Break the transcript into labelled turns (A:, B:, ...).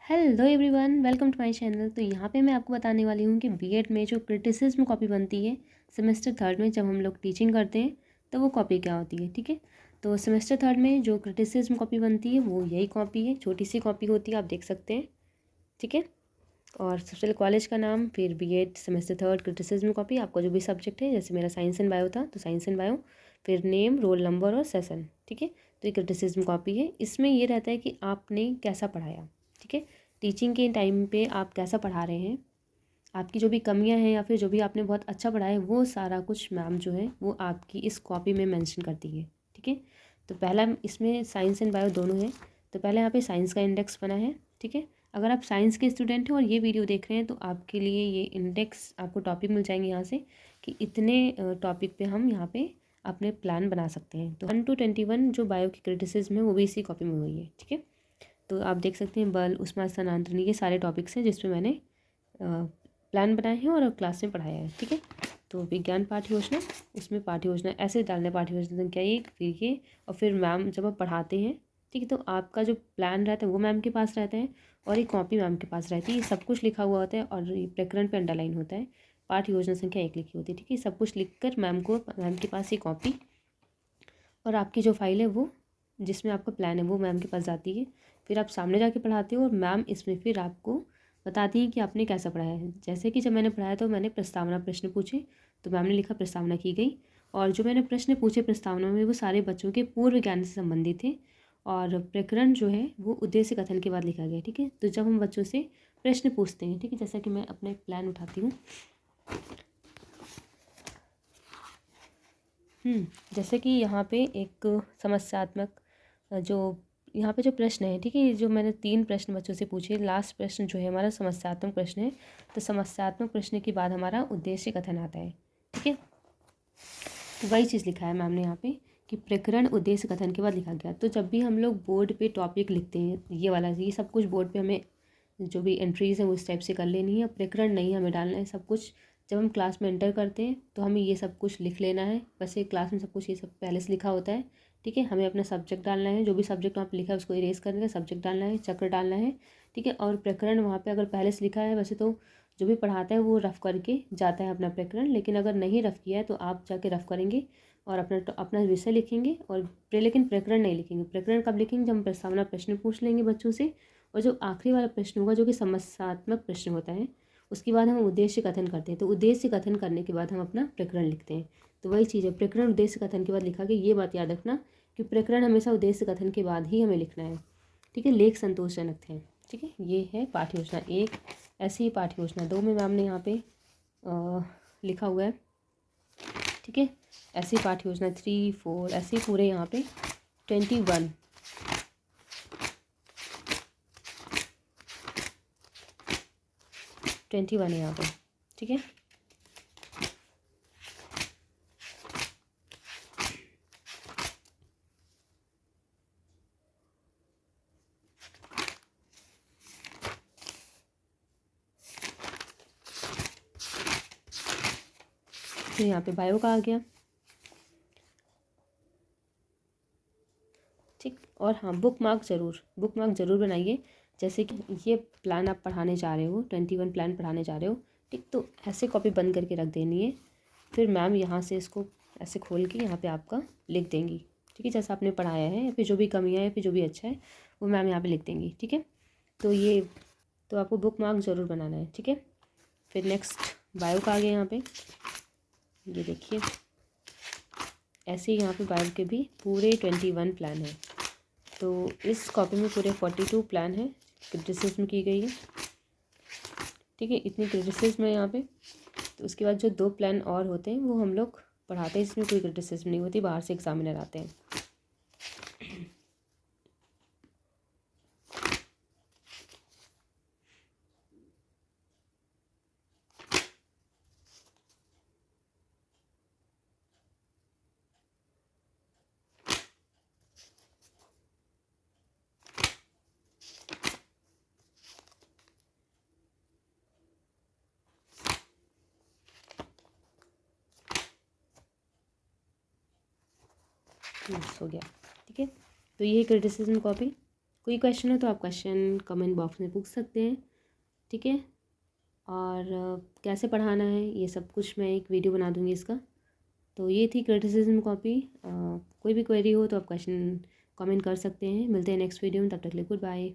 A: Hello everyone, welcome to my channel. तो यहाँ पे मैं आपको बताने वाली हूँ कि बीएड में जो क्रिटिसिज्म कॉपी बनती है सेमेस्टर थर्ड में, जब हम लोग टीचिंग करते हैं तो वो कॉपी क्या होती है। ठीक है, तो सेमेस्टर थर्ड में जो क्रिटिसिज्म कॉपी बनती है वो यही कॉपी है, छोटी सी कॉपी होती है, आप देख सकते हैं। ठीक है, और सबसे पहले कॉलेज का नाम, फिर BEd semester third criticism copy, आपका जो भी सब्जेक्ट है, जैसे मेरा साइंस एंड बायो था तो साइंस एंड बायो, फिर नेम, रोल नंबर और सेशन। ठीक है, तो ये क्रिटिसिज्म कॉपी है। इसमें ये रहता है कि आपने कैसा पढ़ाया। ठीक है, टीचिंग के टाइम पे आप कैसा पढ़ा रहे हैं, आपकी जो भी कमियां हैं या फिर जो भी आपने बहुत अच्छा पढ़ाया है, वो सारा कुछ मैम जो है वो आपकी इस कॉपी में मेंशन करती है। ठीक है, तो पहला इसमें साइंस एंड बायो दोनों है। तो पहले यहाँ पे साइंस का इंडेक्स बना है। ठीक है, अगर आप साइंस के स्टूडेंट हैं और ये वीडियो देख रहे हैं तो आपके लिए ये इंडेक्स, आपको टॉपिक मिल जाएंगे यहाँ से कि इतने टॉपिक पे हम यहाँ पे अपने प्लान बना सकते हैं। तो 1 to 21 जो बायो की क्रिटिसिज्म है वो भी इसी कॉपी में हुई है। ठीक है, तो आप देख सकते हैं बल, उष्मा स्थानांतरण, ये सारे टॉपिक्स हैं जिसमें मैंने प्लान बनाए हैं और क्लास में पढ़ाया है। ठीक है, तो विज्ञान पाठ्य योजना, उसमें पाठ्य योजना ऐसे डालना, पाठ्य योजना संख्या 1, फिर ये, और फिर मैम जब आप पढ़ाते हैं, ठीक है, तो आपका जो प्लान रहता है वो मैम के पास रहता है और ये कॉपी मैम के पास रहती है। ये सब कुछ लिखा हुआ होता है और ये प्रकरण पे अंडरलाइन होता है, पाठ्य योजना संख्या 1 लिखी होती है। ठीक है, सब कुछ लिख कर मैम के पास ये कॉपी और आपकी जो फाइल है वो, जिसमें आपका प्लान है, वो मैम के पास जाती है। फिर आप सामने जाके पढ़ाते हो और मैम इसमें फिर आपको बताती हैं कि आपने कैसा पढ़ाया है। जैसे कि जब मैंने पढ़ाया तो मैंने प्रस्तावना प्रश्न पूछे, तो मैम ने लिखा प्रस्तावना की गई, और जो मैंने प्रश्न पूछे प्रस्तावना में वो सारे बच्चों के पूर्व ज्ञान से संबंधित थे, और प्रकरण जो है वो उद्देश्य कथन के बाद लिखा गया। ठीक है, तो जब हम बच्चों से प्रश्न पूछते हैं, ठीक है, जैसा कि मैं अपने प्लान उठाती हूँ, जैसे कि यहाँ पे एक समस्यात्मक जो यहाँ पे जो प्रश्न है, ठीक है, ये जो मैंने 3 प्रश्न बच्चों से पूछे, लास्ट प्रश्न जो है हमारा समस्यात्मक प्रश्न है। तो समस्यात्मक प्रश्न के बाद हमारा उद्देश्य कथन आता है। ठीक है, तो वही चीज़ लिखा है मैम ने यहाँ पे कि प्रकरण उद्देश्य कथन के बाद लिखा गया। तो जब भी हम लोग बोर्ड पे टॉपिक लिखते हैं, ये वाला, ये सब कुछ बोर्ड पे हमें जो भी एंट्रीज हैं वो इस टाइप से कर लेनी है, प्रकरण नहीं हमें डालना है। सब कुछ जब हम क्लास में एंटर करते हैं तो हमें ये सब कुछ लिख लेना है। वैसे क्लास में सब कुछ ये सब पहले से लिखा होता है। ठीक है, हमें अपना सब्जेक्ट डालना है, जो भी सब्जेक्ट वहाँ पे लिखा है उसको इरेज करने का सब्जेक्ट डालना है, चक्र डालना है। ठीक है, और प्रकरण वहाँ पे अगर पहले से लिखा है, वैसे तो जो भी पढ़ाता है वो रफ़ करके जाता है अपना प्रकरण, लेकिन अगर नहीं रफ़ किया है तो आप जाके रफ़ करेंगे और अपना अपना विषय लिखेंगे, और लेकिन प्रकरण नहीं लिखेंगे। प्रकरण कब लिखेंगे, जब हम प्रस्तावना प्रश्न पूछ लेंगे बच्चों से, और जो आखिरी वाला प्रश्न होगा जो कि समस्यात्मक प्रश्न होता है, उसके बाद हम उद्देश्य कथन करते हैं। तो उद्देश्य कथन करने के बाद हम अपना प्रकरण लिखते हैं। तो वही चीज़ है, प्रकरण उद्देश्य कथन के बाद लिखा गया। ये बात याद रखना कि प्रकरण हमेशा उद्देश्य कथन के बाद ही हमें लिखना है। ठीक है, लेख संतोषजनक थे। ठीक है, ये है पाठ्य योजना 1। ऐसी ही पाठ्य योजना 2 में मैम ने यहाँ पे लिखा हुआ है। ठीक है, ऐसी पाठ्य योजना 3, 4, ऐसे पूरे यहाँ पे 21 21 है यहाँ पे। ठीक है, फिर यहाँ पे बायो का आ गया। ठीक, और हाँ, बुक मार्क ज़रूर बनाइए। जैसे कि ये प्लान आप पढ़ाने जा रहे हो, 21 प्लान पढ़ाने जा रहे हो, ठीक, तो ऐसे कॉपी बंद करके रख देनी है। फिर मैम यहाँ से इसको ऐसे खोल के यहाँ पे आपका लिख देंगी। ठीक है, जैसा आपने पढ़ाया है, या फिर जो भी कमियाँ हैं, फिर जो भी अच्छा है वो मैम यहाँ पे लिख देंगी। ठीक है, तो ये, तो आपको बुक मार्क ज़रूर बनाना है। ठीक है, फिर नेक्स्ट बायो का आ गया यहाँ पे, ये देखिए, ऐसे ही यहाँ पे बायो के भी पूरे 21 प्लान है। तो इस कॉपी में पूरे 42 प्लान है, क्रिटिसिज्म की गई है। ठीक है, इतनी क्रिटिसिज्म है यहाँ पे। तो उसके बाद जो 2 प्लान और होते हैं वो हम लोग पढ़ाते हैं, इसमें कोई क्रिटिसिज्म नहीं होती, बाहर से एग्जामिनर आते हैं। हो गया। ठीक है, तो ये क्रिटिसिज्म कॉपी कोई क्वेश्चन हो तो आप क्वेश्चन कमेंट बॉक्स में पूछ सकते हैं, ठीक है। और कैसे पढ़ाना है ये सब कुछ मैं एक वीडियो बना दूँगी इसका। तो ये थी क्रिटिसिज्म कॉपी। कोई भी क्वेरी हो तो आप क्वेश्चन कमेंट कर सकते हैं। मिलते हैं नेक्स्ट वीडियो में, तब तक के लिए गुड बाय।